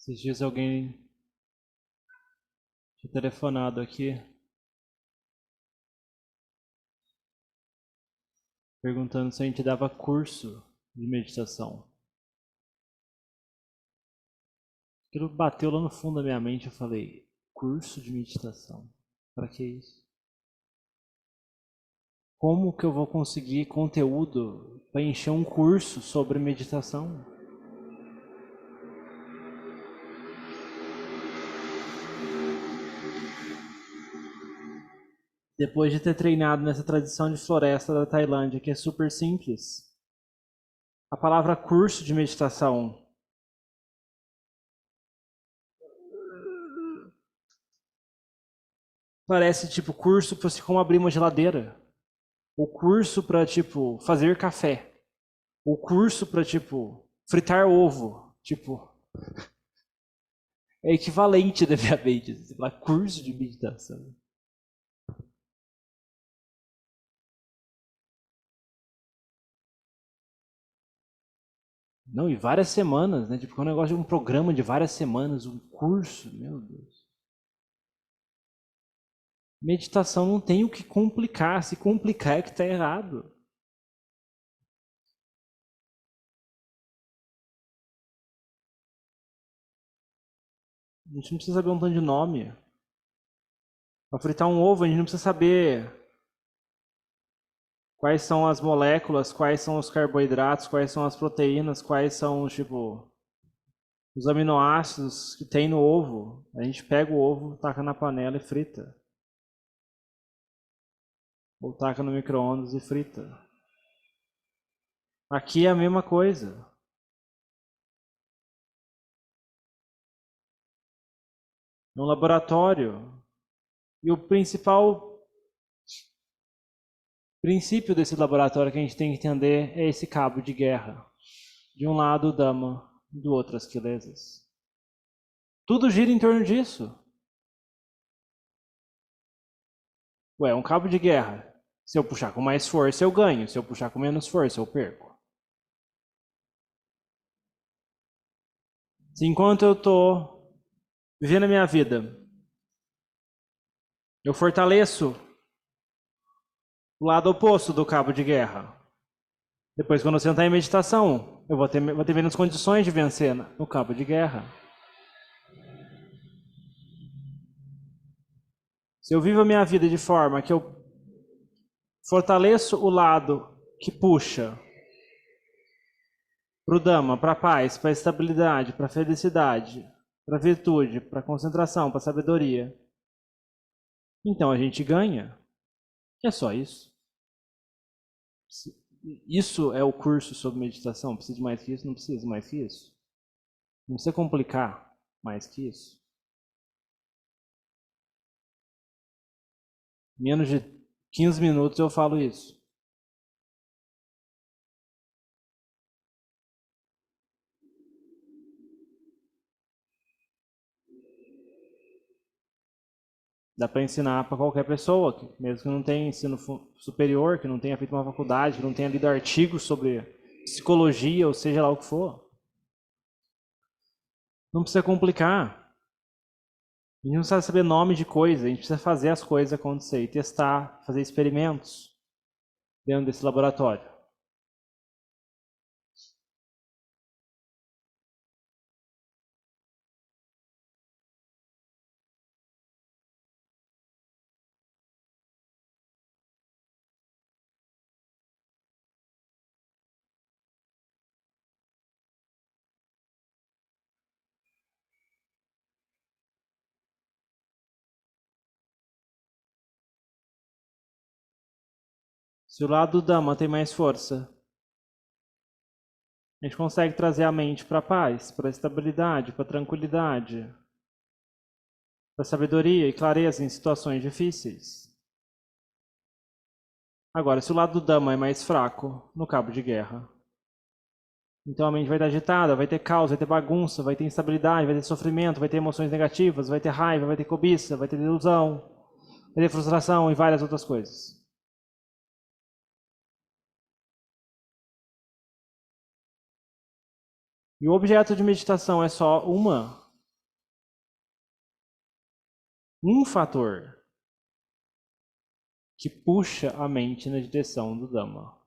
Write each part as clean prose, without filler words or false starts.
Esses dias alguém tinha telefonado aqui perguntando se a gente dava curso de meditação. Aquilo bateu lá no fundo da minha mente. Eu falei: curso de meditação? Para que isso? Como que eu vou conseguir conteúdo para encher um curso sobre meditação? Depois de ter treinado nessa tradição de floresta da Tailândia, que é super simples, a palavra curso de meditação parece tipo curso para você como abrir uma geladeira, ou curso para tipo fazer café, ou curso para tipo fritar ovo, tipo é equivalente da minha mente, você fala curso de meditação. Não, e várias semanas, né? Tipo, é um negócio de um programa de várias semanas, um curso, meu Deus. Meditação não tem o que complicar, se complicar é que está errado. A gente não precisa saber um tanto de nome. Para fritar um ovo, a gente não precisa saber quais são as moléculas, quais são os carboidratos, quais são as proteínas, quais são, tipo, os aminoácidos que tem no ovo. A gente pega o ovo, taca na panela e frita. Ou taca no micro-ondas e frita. Aqui é a mesma coisa. No laboratório. E o principal princípio desse laboratório que a gente tem que entender é esse cabo de guerra. De um lado o Dhamma, do outro as Kilesas. Tudo gira em torno disso. Ué, um cabo de guerra. Se eu puxar com mais força, eu ganho. Se eu puxar com menos força, eu perco. Se enquanto eu estou vivendo a minha vida, eu fortaleço o lado oposto do cabo de guerra. Depois, quando eu sentar em meditação, eu vou ter menos condições de vencer no cabo de guerra. Se eu vivo a minha vida de forma que eu fortaleço o lado que puxa para o Dhamma, para a paz, para a estabilidade, para a felicidade, para a virtude, para a concentração, para a sabedoria, então a gente ganha. É só isso. Isso é o curso sobre meditação. Precisa de mais que isso? Não precisa mais que isso. Não precisa complicar mais que isso. Menos de 15 minutos eu falo isso. Dá para ensinar para qualquer pessoa, mesmo que não tenha ensino superior, que não tenha feito uma faculdade, que não tenha lido artigos sobre psicologia, ou seja lá o que for. Não precisa complicar. A gente não precisa saber nome de coisa, a gente precisa fazer as coisas acontecer e testar, fazer experimentos dentro desse laboratório. Se o lado do Dhamma tem mais força, a gente consegue trazer a mente para a paz, para a estabilidade, para a tranquilidade, para a sabedoria e clareza em situações difíceis. Agora, se o lado do Dhamma é mais fraco, no cabo de guerra, então a mente vai estar agitada, vai ter caos, vai ter bagunça, vai ter instabilidade, vai ter sofrimento, vai ter emoções negativas, vai ter raiva, vai ter cobiça, vai ter ilusão, vai ter frustração e várias outras coisas. E o objeto de meditação é só uma um fator que puxa a mente na direção do Dhamma.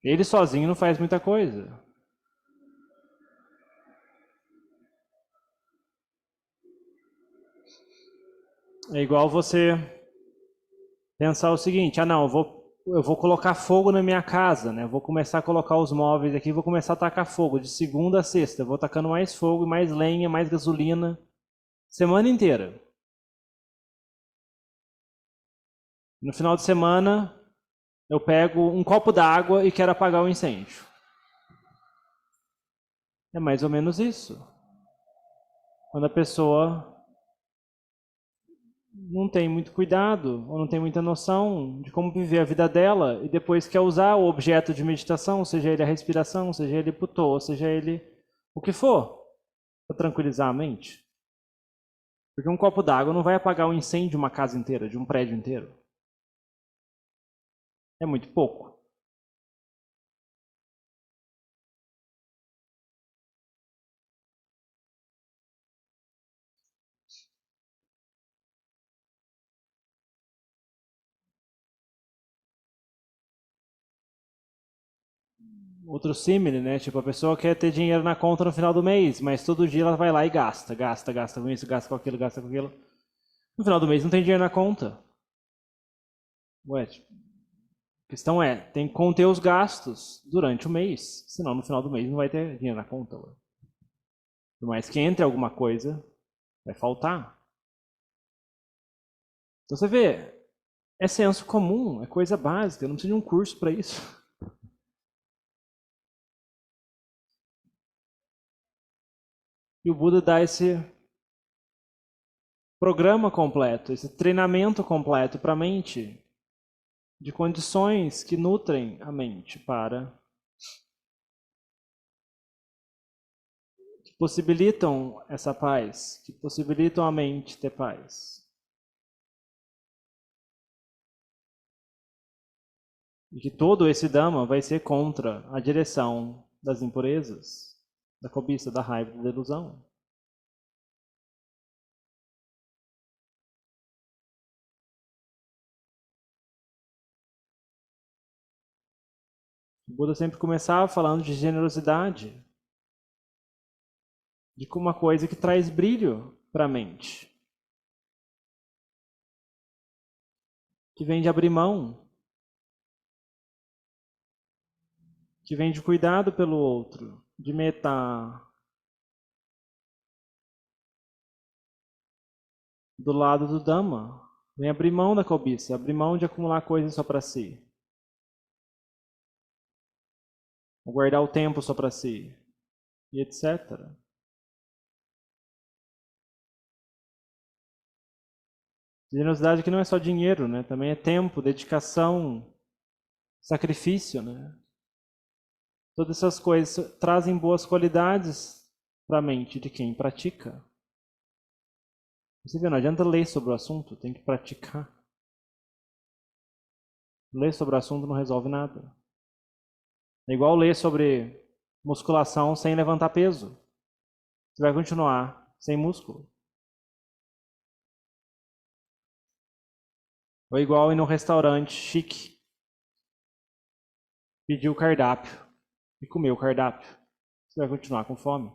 Ele sozinho não faz muita coisa. É igual você pensar o seguinte, ah não, eu vou colocar fogo na minha casa, né? Eu vou começar a colocar os móveis aqui, vou começar a tacar fogo de segunda a sexta. Eu vou tacando mais fogo, mais lenha, mais gasolina, semana inteira. No final de semana, eu pego um copo d'água e quero apagar o incêndio. É mais ou menos isso. Quando a pessoa não tem muito cuidado, ou não tem muita noção de como viver a vida dela, e depois quer usar o objeto de meditação, seja ele a respiração, seja ele putô, seja ele o que for, para tranquilizar a mente. Porque um copo d'água não vai apagar o incêndio de uma casa inteira, de um prédio inteiro. É muito pouco. Outro símile, né? Tipo, a pessoa quer ter dinheiro na conta no final do mês, mas todo dia ela vai lá e gasta, gasta, gasta com isso, gasta com aquilo, gasta com aquilo. No final do mês não tem dinheiro na conta. Ué, tipo, a questão é, tem que conter os gastos durante o mês, senão no final do mês não vai ter dinheiro na conta. Ué. Por mais que entre alguma coisa, vai faltar. Então você vê, é senso comum, é coisa básica, não precisa de um curso para isso. E o Buda dá esse programa completo, esse treinamento completo para a mente, de condições que nutrem a mente para que possibilitam essa paz, que possibilitam a mente ter paz. E que todo esse Dhamma vai ser contra a direção das impurezas, da cobiça, da raiva e da ilusão. O Buda sempre começava falando de generosidade, de uma coisa que traz brilho para a mente, que vem de abrir mão, que vem de cuidado pelo outro, de metta. Do lado do Dhamma, vem abrir mão da cobiça, abrir mão de acumular coisas só para si, guardar o tempo só para si, e etc. Generosidade que não é só dinheiro, né? Também é tempo, dedicação, sacrifício, né? Todas essas coisas trazem boas qualidades para a mente de quem pratica. Você vê, não adianta ler sobre o assunto, tem que praticar. Ler sobre o assunto não resolve nada. É igual ler sobre musculação sem levantar peso. Você vai continuar sem músculo. Ou igual ir num restaurante chique, pedir o cardápio e comer o cardápio. Você vai continuar com fome.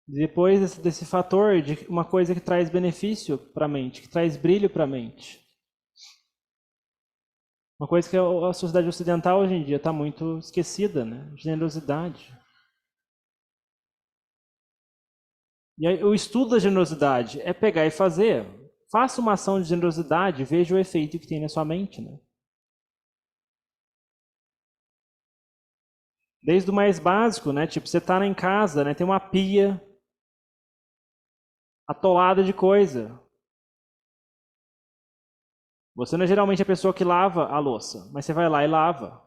Depois desse fator de uma coisa que traz benefício para a mente, que traz brilho para a mente. Uma coisa que a sociedade ocidental hoje em dia está muito esquecida, né? Generosidade. E aí, o estudo da generosidade é pegar e fazer. Faça uma ação de generosidade, veja o efeito que tem na sua mente, né? Desde o mais básico, né? Tipo, você está em casa, né? Tem uma pia atolada de coisa. Você não é geralmente a pessoa que lava a louça, mas você vai lá e lava.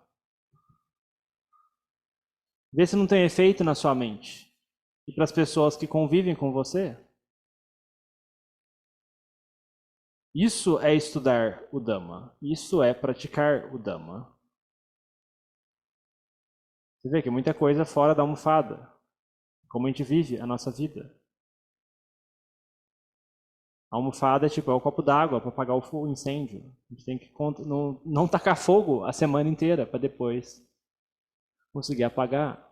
Vê se não tem efeito na sua mente. E para as pessoas que convivem com você. Isso é estudar o Dhamma. Isso é praticar o Dhamma. Você vê que é muita coisa fora da almofada. Como a gente vive a nossa vida. A almofada é tipo, é o copo d'água para apagar o incêndio. A gente tem que não tacar fogo a semana inteira para depois conseguir apagar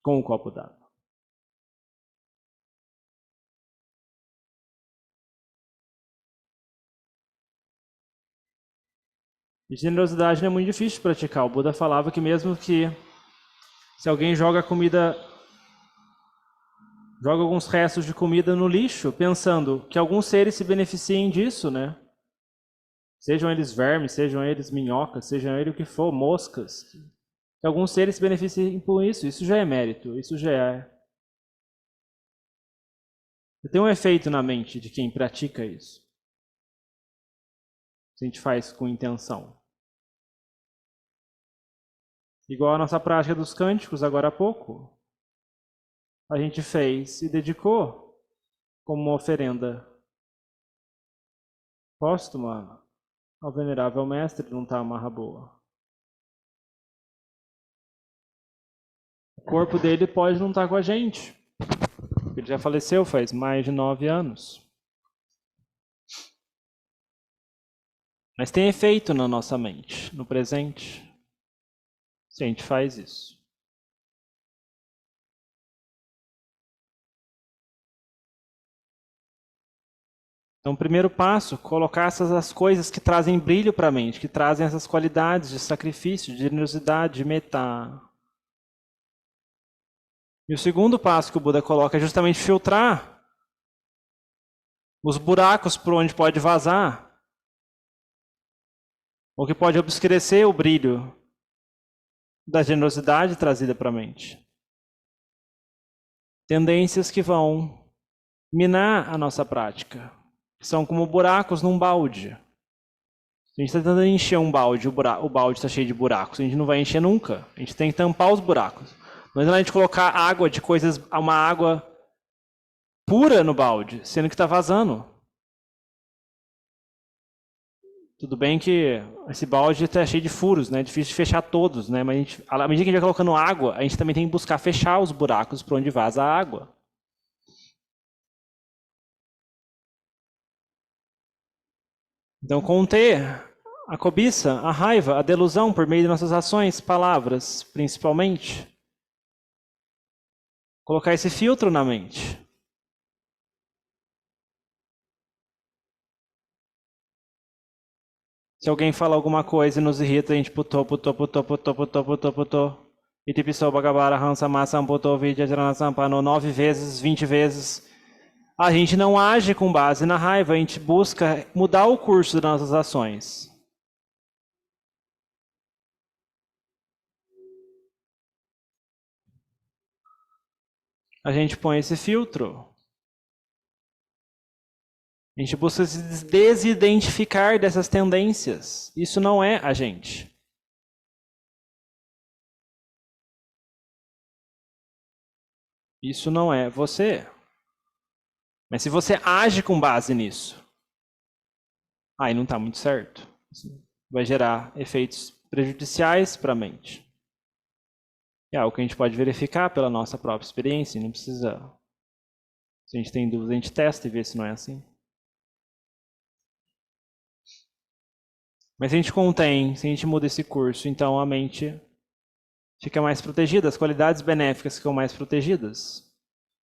com o copo d'água. E generosidade não é muito difícil de praticar. O Buda falava que mesmo que se alguém joga alguns restos de comida no lixo, pensando que alguns seres se beneficiem disso, né? Sejam eles vermes, sejam eles minhocas, sejam eles o que for, moscas. Que alguns seres se beneficiem por isso. Isso já é mérito, isso já é. Tem um efeito na mente de quem pratica isso. Se a gente faz com intenção. Igual a nossa prática dos cânticos agora há pouco. A gente fez e dedicou como uma oferenda póstuma ao venerável mestre Luntha Mahaboa. O corpo dele pode não estar com a gente. Ele já faleceu faz mais de 9 anos. Mas tem efeito na nossa mente, no presente, se a gente faz isso. Então, o primeiro passo, colocar as coisas que trazem brilho para a mente, que trazem essas qualidades de sacrifício, de generosidade, de metta. E o segundo passo que o Buda coloca é justamente filtrar os buracos por onde pode vazar, ou que pode obscurecer o brilho da generosidade trazida para a mente. Tendências que vão minar a nossa prática. São como buracos num balde. Se a gente está tentando encher um balde, o balde está cheio de buracos. A gente não vai encher nunca. A gente tem que tampar os buracos. Não é a gente colocar água de coisas, uma água pura no balde, sendo que está vazando. Tudo bem que esse balde está cheio de furos, né? É difícil de fechar todos, né? Mas à medida que a gente vai colocando água, a gente também tem que buscar fechar os buracos por onde vaza a água. Então, conter a cobiça, a raiva, a delusão por meio de nossas ações, palavras, principalmente. Colocar esse filtro na mente. Se alguém fala alguma coisa e nos irrita, a gente putou. Itipiso Bhagavara Hansa Masam Puto Vidya Jaranasampano 9 vezes, 20 vezes. A gente não age com base na raiva, a gente busca mudar o curso das nossas ações. A gente põe esse filtro. A gente busca se desidentificar dessas tendências. Isso não é a gente. Isso não é você. Mas se você age com base nisso, aí não está muito certo. Vai gerar efeitos prejudiciais para a mente. É algo que a gente pode verificar pela nossa própria experiência. Não precisa... Se a gente tem dúvida, a gente testa e vê se não é assim. Mas se a gente contém, se a gente muda esse curso, então a mente fica mais protegida, as qualidades benéficas ficam mais protegidas.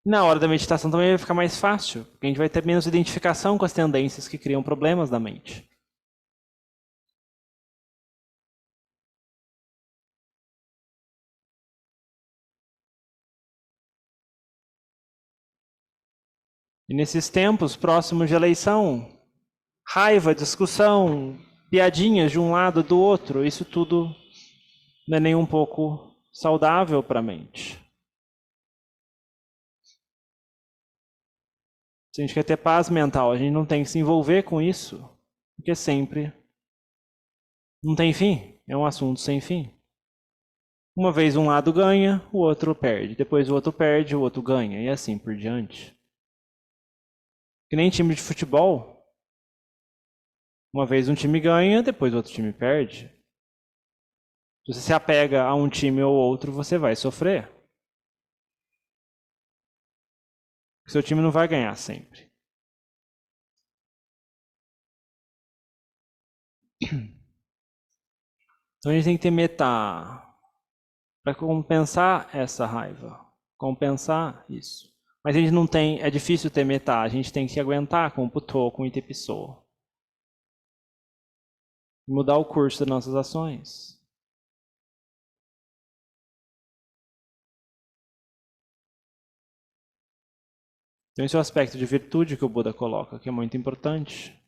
Na hora da meditação também vai ficar mais fácil, porque a gente vai ter menos identificação com as tendências que criam problemas na mente. E nesses tempos próximos de eleição, raiva, discussão, piadinhas de um lado do outro, isso tudo não é nem um pouco saudável para a mente. Se a gente quer ter paz mental, a gente não tem que se envolver com isso, porque sempre não tem fim, é um assunto sem fim. Uma vez um lado ganha, o outro perde. Depois o outro perde, o outro ganha. E assim por diante. Que nem time de futebol. Uma vez um time ganha, depois o outro time perde. Se você se apega a um time ou outro, você vai sofrer. Porque seu time não vai ganhar sempre. Então a gente tem que ter meta para compensar essa raiva. Compensar isso. Mas a gente não tem, é difícil ter meta, a gente tem que aguentar com o putô, com o itepissô. Mudar o curso das nossas ações. Então esse é o aspecto de virtude que o Buda coloca, que é muito importante.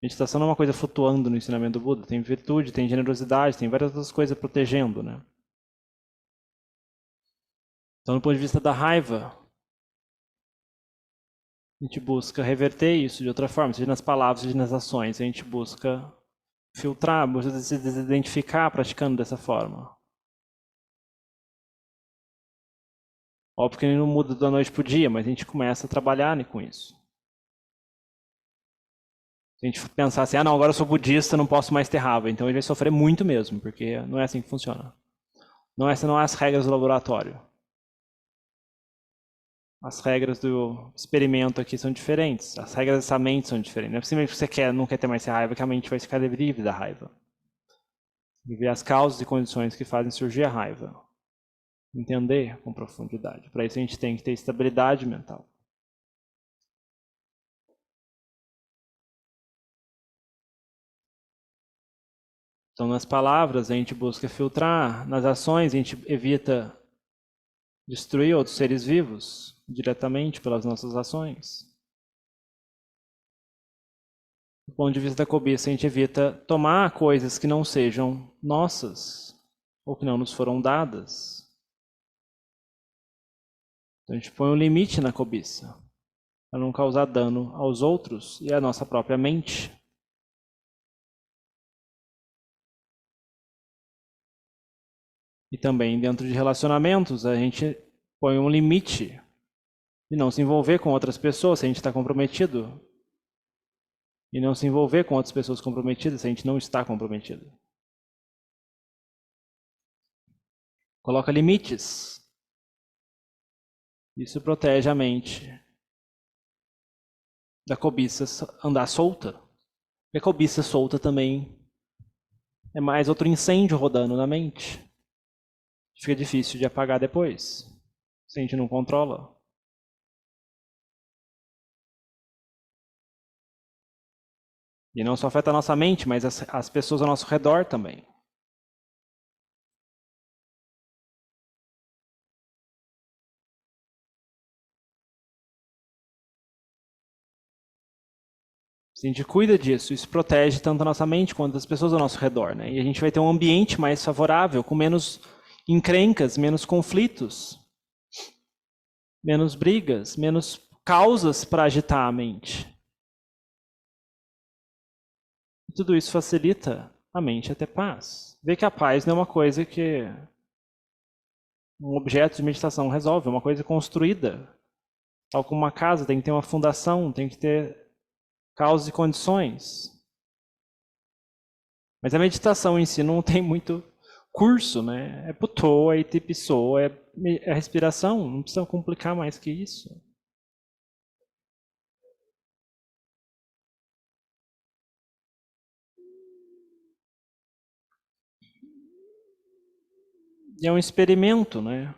Meditação não é uma coisa flutuando no ensinamento do Buda. Tem virtude, tem generosidade, tem várias outras coisas protegendo, né? Então, do ponto de vista da raiva, a gente busca reverter isso de outra forma, seja nas palavras, seja nas ações. A gente busca filtrar, busca se desidentificar praticando dessa forma. Óbvio que ele não muda da noite para o dia, mas a gente começa a trabalhar com isso. Se a gente pensar assim, não, agora eu sou budista, não posso mais ter raiva, então ele vai sofrer muito mesmo, porque não é assim que funciona. Não, essas não é as regras do laboratório. As regras do experimento aqui são diferentes. As regras dessa mente são diferentes. Não é simplesmente que você não quer ter mais raiva, que a mente vai ficar livre da raiva. Viver as causas e condições que fazem surgir a raiva. Entender com profundidade. Para isso a gente tem que ter estabilidade mental. Então, nas palavras, a gente busca filtrar, nas ações, a gente evita destruir outros seres vivos diretamente pelas nossas ações. Do ponto de vista da cobiça, a gente evita tomar coisas que não sejam nossas ou que não nos foram dadas. Então, a gente põe um limite na cobiça para não causar dano aos outros e à nossa própria mente. E também dentro de relacionamentos, a gente põe um limite de não se envolver com outras pessoas se a gente está comprometido. E não se envolver com outras pessoas comprometidas se a gente não está comprometido. Coloca limites. Isso protege a mente da cobiça andar solta. E a cobiça solta também é mais outro incêndio rodando na mente. Fica difícil de apagar depois, se a gente não controla. E não só afeta a nossa mente, mas as pessoas ao nosso redor também. Se a gente cuida disso, isso protege tanto a nossa mente quanto as pessoas ao nosso redor, né? E a gente vai ter um ambiente mais favorável, com menos encrencas, menos conflitos, menos brigas, menos causas para agitar a mente. E tudo isso facilita a mente a ter paz. Ver que a paz não é uma coisa que um objeto de meditação resolve, é uma coisa construída. Tal como uma casa tem que ter uma fundação, tem que ter causas e condições. Mas a meditação em si não tem muito curso, né? É putô, é itipissô, é a respiração, não precisa complicar mais que isso. E é um experimento, né?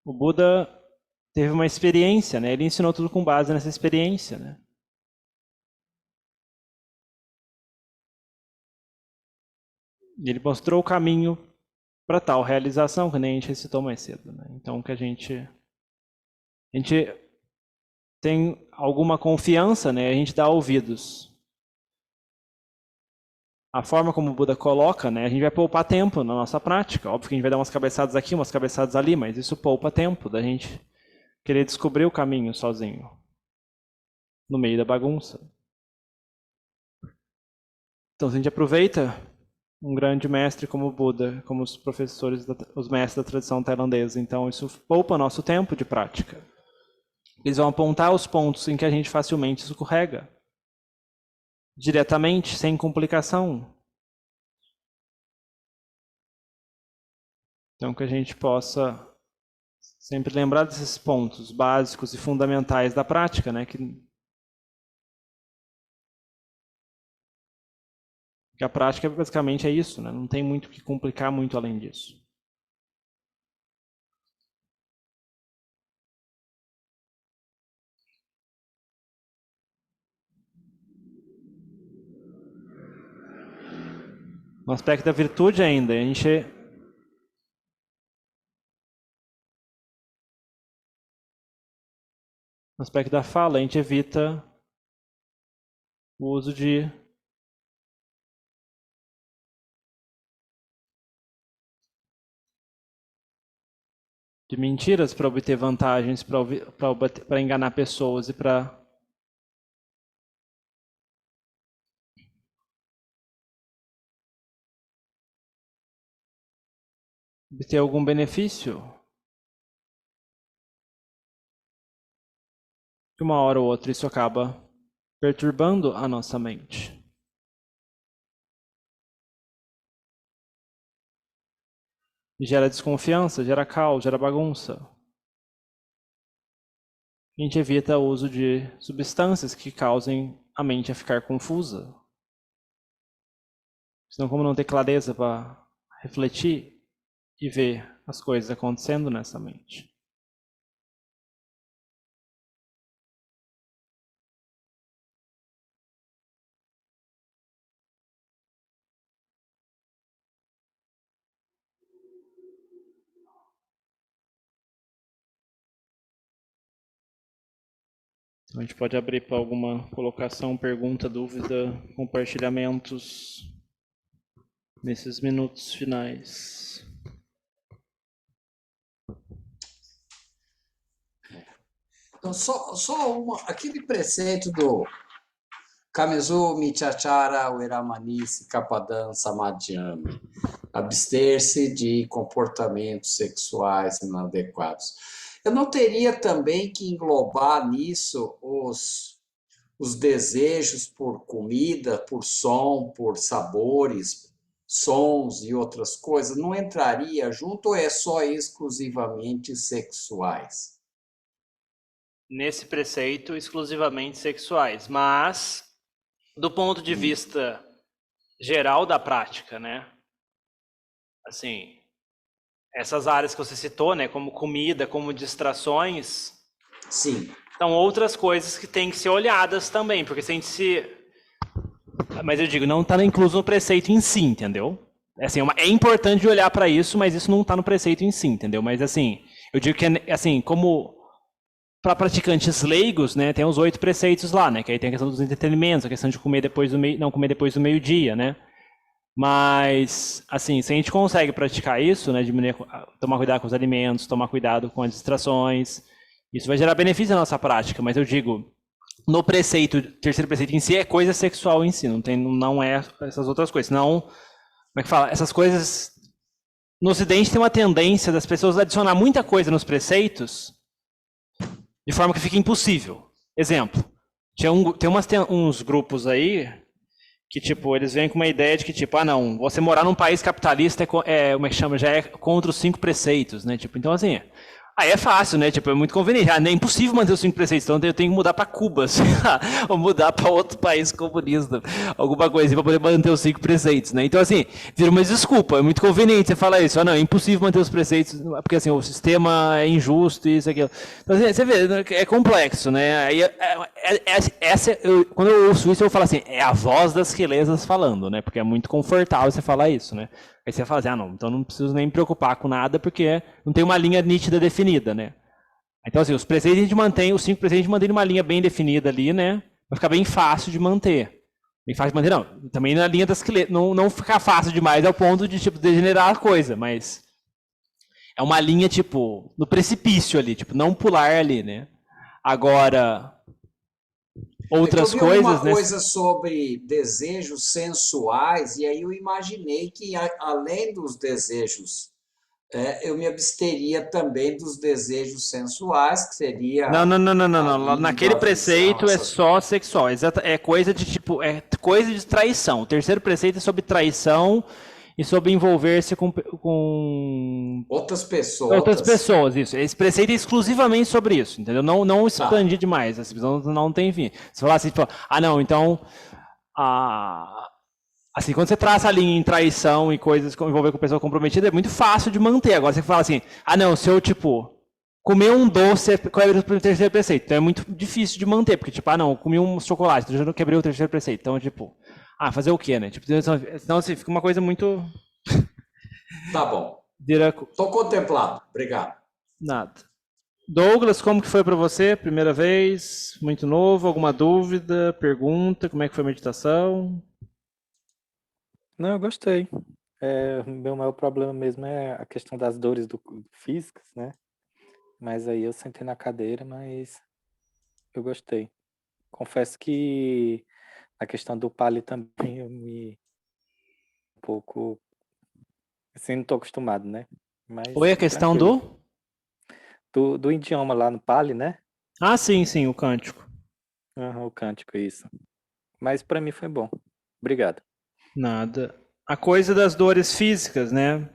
O Buda teve uma experiência, né? Ele ensinou tudo com base nessa experiência, né? E ele mostrou o caminho para tal realização, que nem a gente recitou mais cedo, né? Então que a gente tem alguma confiança, né? A gente dá ouvidos. A forma como o Buda coloca, né? A gente vai poupar tempo na nossa prática. Óbvio que a gente vai dar umas cabeçadas aqui, umas cabeçadas ali, mas isso poupa tempo da gente querer descobrir o caminho sozinho, no meio da bagunça. Então, se a gente aproveita um grande mestre como o Buda, como os professores, os mestres da tradição tailandesa. Então, isso poupa nosso tempo de prática. Eles vão apontar os pontos em que a gente facilmente escorrega. Diretamente, sem complicação. Então, que a gente possa sempre lembrar desses pontos básicos e fundamentais da prática, né? Que a prática basicamente é isso, né? Não tem muito o que complicar muito além disso. No aspecto da virtude ainda, a gente... No aspecto da fala, a gente evita o uso de mentiras para obter vantagens, para enganar pessoas e para obter algum benefício. De uma hora ou outra isso acaba perturbando a nossa mente. Gera desconfiança, gera caos, gera bagunça. A gente evita o uso de substâncias que causem a mente a ficar confusa. Senão, como não ter clareza para refletir e ver as coisas acontecendo nessa mente. Então, a gente pode abrir para alguma colocação, pergunta, dúvida, compartilhamentos nesses minutos finais. Então, só aquele preceito do Kamezu Michachara Ueramanice Kapadan Samadhyami, abster-se de comportamentos sexuais inadequados. Eu não teria também que englobar nisso os desejos por comida, por som, por sabores, sons e outras coisas? Não entraria junto ou é só exclusivamente sexuais? Nesse preceito, exclusivamente sexuais, mas do ponto de vista geral da prática, né? Assim, essas áreas que você citou, né, como comida, como distrações, sim, são outras coisas que têm que ser olhadas também, porque se a gente se... Mas eu digo, não está incluso no preceito em si, entendeu? Assim, é importante olhar para isso, mas isso não está no preceito em si, entendeu? Mas assim, eu digo que, assim, como para praticantes leigos, né, tem os 8 preceitos lá, né, que aí tem a questão dos entretenimentos, a questão de comer depois do não comer depois do meio-dia, né? Mas, assim, se a gente consegue praticar isso, né, diminuir, tomar cuidado com os alimentos, tomar cuidado com as distrações, isso vai gerar benefício na nossa prática, mas eu digo, no preceito, terceiro preceito em si, é coisa sexual em si, não é essas outras coisas. Não, como é que fala? Essas coisas, no Ocidente tem uma tendência das pessoas adicionar muita coisa nos preceitos, de forma que fica impossível. Exemplo, tem uns grupos aí que, tipo, eles vêm com uma ideia de que, tipo, não, você morar num país capitalista como é que chama, já é contra os 5 preceitos, né? Tipo, então, assim, aí é fácil, né? Tipo, é muito conveniente. É impossível manter os 5 preceitos, então eu tenho que mudar para Cuba, sei lá, ou mudar para outro país comunista, alguma coisa para poder manter os 5 preceitos, né? Então, assim, vira uma desculpa, é muito conveniente você falar isso. Não, é impossível manter os preceitos, porque, assim, o sistema é injusto e isso, aquilo. Então, assim, você vê, é complexo, né? Aí, quando eu ouço isso, eu falo assim, é a voz das quelesas falando, né? Porque é muito confortável você falar isso, né? Aí você fala assim, não, então não preciso nem me preocupar com nada, porque não tem uma linha nítida definida, né? Então, assim, os preceitos a gente mantém, os 5 preceitos a gente mantém uma linha bem definida ali, né? Vai ficar bem fácil de manter. Bem fácil de manter, não. Também na linha das quelesas, não ficar fácil demais ao ponto de, tipo, degenerar a coisa, mas é uma linha, tipo, no precipício ali, tipo, não pular ali, né? Agora, É que eu outras vi coisas, alguma né? coisa sobre desejos sensuais, e aí eu imaginei que, além dos desejos, eu me absteria também dos desejos sensuais, que Não, seria não, não, não, não, a não. língua, Naquele a visão, preceito é essas só sexual. É coisa de tipo, é coisa de traição. O terceiro preceito é sobre traição e sobre envolver-se com outras outras pessoas. pessoas. Isso. Esse preceito é exclusivamente sobre isso, entendeu? Não, não Tá, expandir demais. Essa visão não tem fim. Se falar assim, tipo, ah, não, então. Ah, assim, quando você traça a linha em traição e coisas que envolver com pessoa comprometida, é muito fácil de manter. Agora você fala assim, ah não, se eu, tipo, comer um doce, quebrei o terceiro preceito. Então é muito difícil de manter, porque, tipo, ah não, eu comi um chocolate, então eu já não quebrei o terceiro preceito. Então, tipo, ah, fazer o quê, né? Tipo, então, assim, fica uma coisa muito. tá bom. Vira Estou contemplado. Obrigado. nada. Douglas, como que foi para você? Primeira vez? Muito novo? Alguma dúvida? Pergunta? Como é que foi a meditação? Não, eu gostei. O meu maior problema mesmo é a questão das dores físicas, né? Mas aí eu sentei na cadeira, mas eu gostei. Confesso que a questão do Pali também eu me um pouco assim, não tô acostumado, né? Mas Oi, a questão tranquilo. do? Do idioma lá no Pali, né? Ah, sim, sim, o cântico. Aham, o cântico, isso. Mas pra mim foi bom. Obrigado. Nada. A coisa das dores físicas, né?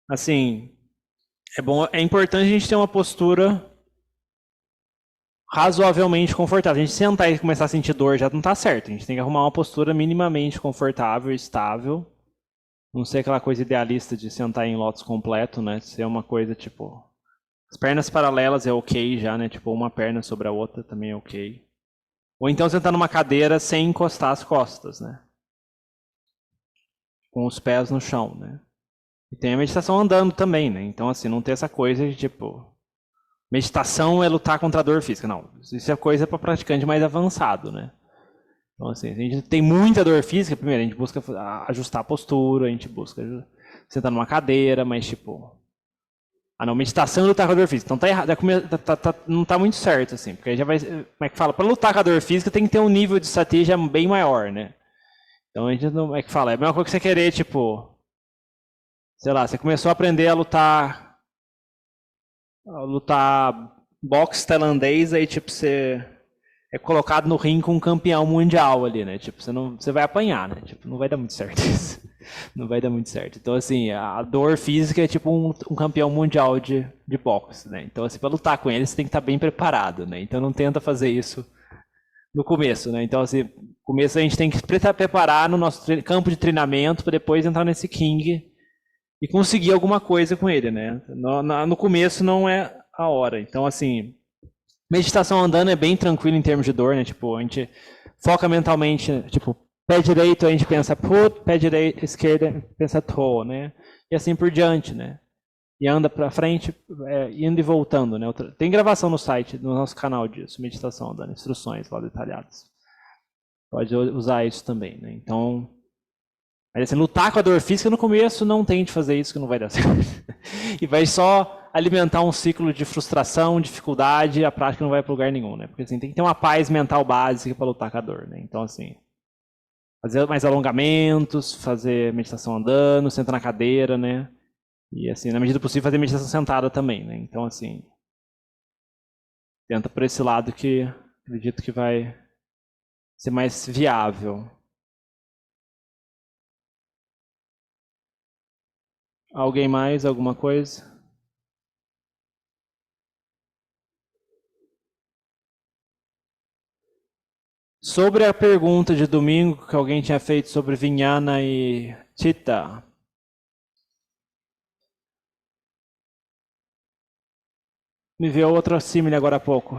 Assim, é bom, é importante a gente ter uma postura razoavelmente confortável. A gente sentar e começar a sentir dor já não tá certo. A gente tem que arrumar uma postura minimamente confortável, estável. Não ser aquela coisa idealista de sentar em lótus completo, né? Ser uma coisa tipo. As pernas paralelas é ok já, né? Tipo, uma perna sobre a outra também é ok. Ou então sentar numa cadeira sem encostar as costas, né? Com os pés no chão, né? E tem a meditação andando também, né? Então, assim, não ter essa coisa de tipo. Meditação é lutar contra a dor física. Não, isso é coisa para praticante mais avançado, né? Então, assim, a gente tem muita dor física, primeiro, a gente busca ajustar a postura, a gente busca sentar numa cadeira, mas tipo. Ah, não, meditação e lutar com a dor física. Então tá errado, não tá muito certo, assim, porque aí já vai. Como é que fala? Para lutar com a dor física tem que ter um nível de estratégia bem maior, né? Então a gente não. Como é que fala? É a mesma coisa que você querer, tipo. Sei lá, você começou a aprender a lutar boxe tailandês, aí tipo você é colocado no ringue com um campeão mundial ali, né? Tipo, você vai apanhar, né? Tipo, não vai dar muito certo isso. Não vai dar muito certo. Então, assim, a dor física é tipo um campeão mundial de boxe, né? Então, assim, para lutar com ele, você tem que estar bem preparado, né? Então, não tenta fazer isso no começo, né? Então, assim, no começo a gente tem que preparar no nosso campo de treinamento para depois entrar nesse king e conseguir alguma coisa com ele, né? No começo não é a hora. Então, assim, meditação andando é bem tranquilo em termos de dor, né? Tipo, a gente foca mentalmente, tipo, pé direito a gente pensa put, pé direito, esquerda pensa toe, né? E assim por diante, né? E anda pra frente, indo e voltando, né? Tem gravação no site, no nosso canal disso, meditação andando, instruções lá detalhadas. Pode usar isso também, né? Então, mas assim, lutar com a dor física no começo não tente fazer isso que não vai dar certo. E vai só alimentar um ciclo de frustração, dificuldade, e a prática não vai para lugar nenhum, né? Porque assim, tem que ter uma paz mental básica para lutar com a dor, né? Então, assim, fazer mais alongamentos, fazer meditação andando, sentar na cadeira, né? E assim, na medida do possível, fazer meditação sentada também, né? Então, assim, tenta por esse lado que acredito que vai ser mais viável. Alguém mais? Alguma coisa? Sobre a pergunta de domingo que alguém tinha feito sobre Vinhana e Chitta, me veio outra símile agora há pouco.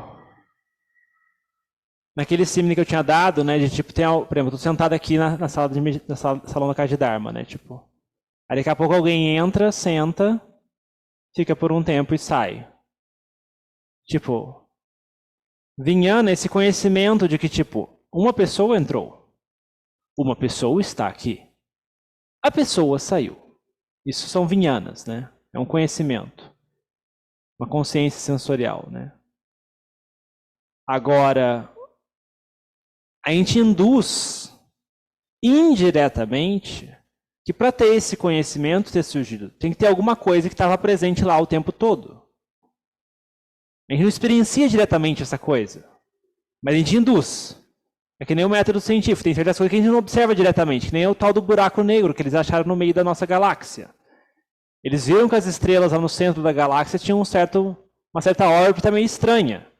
Naquele símile que eu tinha dado, né, de tipo, por exemplo, eu tô sentado aqui na sala na salão da casa de Dharma, né, tipo. Aí daqui a pouco alguém entra, senta, fica por um tempo e sai. Tipo, Vinhana, esse conhecimento de que, tipo, uma pessoa entrou, uma pessoa está aqui, a pessoa saiu. Isso são vinhanas, né? É um conhecimento, uma consciência sensorial, né? Agora, a gente induz indiretamente que para ter esse conhecimento ter surgido, tem que ter alguma coisa que estava presente lá o tempo todo. A gente não experiencia diretamente essa coisa, mas a gente induz. É que nem o método científico, tem certas coisas que a gente não observa diretamente, que nem o tal do buraco negro que eles acharam no meio da nossa galáxia. Eles viram que as estrelas lá no centro da galáxia tinham uma certa órbita meio estranha.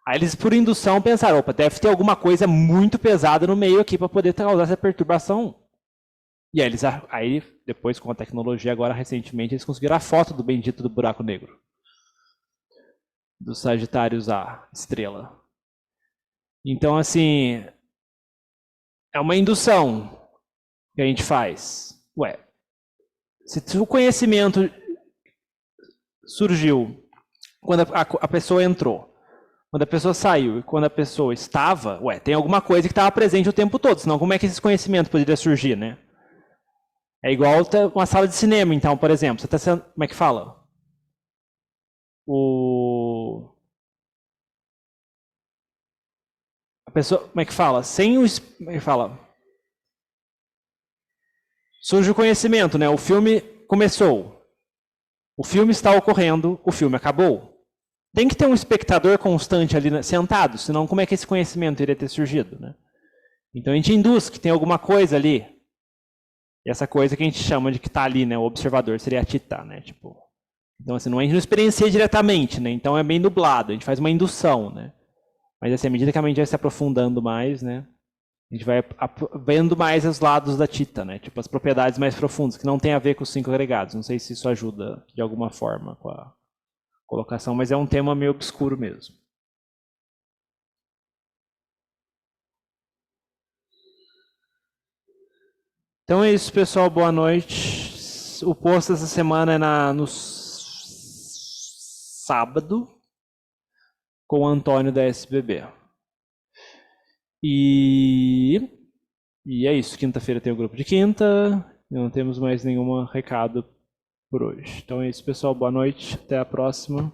Aí eles, por indução, pensaram, opa, deve ter alguma coisa muito pesada no meio aqui para poder causar essa perturbação. E aí, depois, com a tecnologia, agora, recentemente, eles conseguiram a foto do bendito do buraco negro. Do Sagitários A, estrela. Então, assim, é uma indução que a gente faz. Ué, se o conhecimento surgiu quando a pessoa entrou, quando a pessoa saiu e quando a pessoa estava, tem alguma coisa que estava presente o tempo todo, senão como é que esse conhecimento poderia surgir, né? É igual uma sala de cinema, então, por exemplo, você está sendo, como é que fala? A pessoa, como é que fala? Como é que fala? Surge o conhecimento, né? O filme começou. O filme está ocorrendo, o filme acabou. Tem que ter um espectador constante ali sentado, senão como é que esse conhecimento iria ter surgido, né? Então a gente induz que tem alguma coisa ali. E essa coisa que a gente chama de que está ali, né? O observador seria a Tita, né? Tipo, então assim, a gente não experiencia diretamente, né? Então é bem nublado, a gente faz uma indução, né? Mas assim, à medida que a mente vai se aprofundando mais, né? A gente vai vendo mais os lados da Tita, né? Tipo, as propriedades mais profundas, que não tem a ver com os 5 agregados. Não sei se isso ajuda de alguma forma com a colocação, mas é um tema meio obscuro mesmo. Então é isso, pessoal. Boa noite. O post essa semana é no sábado, com o Antônio da SBB. E é isso. Quinta-feira tem o grupo de quinta. Não temos mais nenhum recado por hoje. Então é isso, pessoal. Boa noite. Até a próxima.